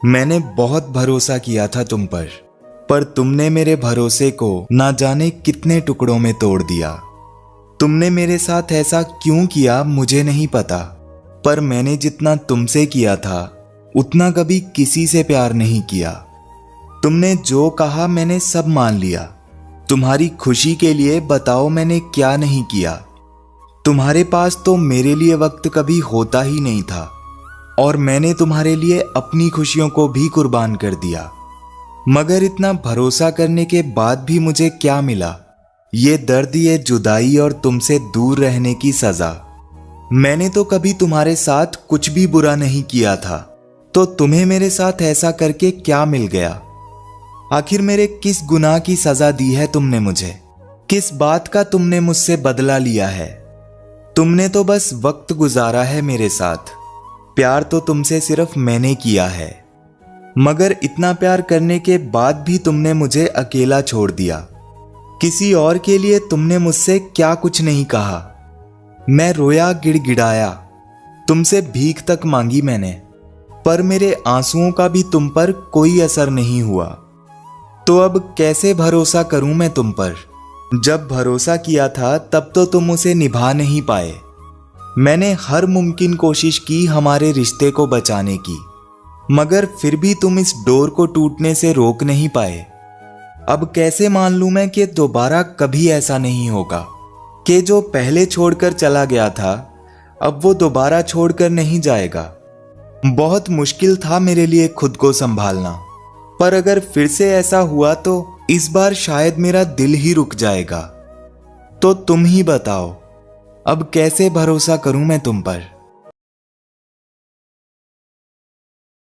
मैंने बहुत भरोसा किया था तुम पर तुमने मेरे भरोसे को ना जाने कितने टुकड़ों में तोड़ दिया। तुमने मेरे साथ ऐसा क्यों किया मुझे नहीं पता, पर मैंने जितना तुमसे किया था उतना कभी किसी से प्यार नहीं किया। तुमने जो कहा मैंने सब मान लिया। तुम्हारी खुशी के लिए बताओ मैंने क्या नहीं किया। तुम्हारे पास तो मेरे लिए वक्त कभी होता ही नहीं था और मैंने तुम्हारे लिए अपनी खुशियों को भी कुर्बान कर दिया। मगर इतना भरोसा करने के बाद भी मुझे क्या मिला? ये दर्द, ये जुदाई और तुमसे दूर रहने की सजा। मैंने तो कभी तुम्हारे साथ कुछ भी बुरा नहीं किया था, तो तुम्हें मेरे साथ ऐसा करके क्या मिल गया? आखिर मेरे किस गुनाह की सजा दी है तुमने मुझे? किस बात का तुमने मुझसे बदला लिया है? तुमने तो बस वक्त गुजारा है मेरे साथ। प्यार तो तुमसे सिर्फ मैंने किया है, मगर इतना प्यार करने के बाद भी तुमने मुझे अकेला छोड़ दिया। किसी और के लिए तुमने मुझसे क्या कुछ नहीं कहा। मैं रोया, गिड़गिड़ाया, तुमसे भीख तक मांगी मैंने, पर मेरे आंसुओं का भी तुम पर कोई असर नहीं हुआ। तो अब कैसे भरोसा करूं मैं तुम पर? जब भरोसा किया था तब तो तुम उसे निभा नहीं पाए। मैंने हर मुमकिन कोशिश की हमारे रिश्ते को बचाने की, मगर फिर भी तुम इस डोर को टूटने से रोक नहीं पाए। अब कैसे मान लूं मैं कि दोबारा कभी ऐसा नहीं होगा, कि जो पहले छोड़कर चला गया था अब वो दोबारा छोड़कर नहीं जाएगा। बहुत मुश्किल था मेरे लिए खुद को संभालना, पर अगर फिर से ऐसा हुआ तो इस बार शायद मेरा दिल ही रुक जाएगा। तो तुम ही बताओ, अब कैसे भरोसा करूं मैं तुम पर?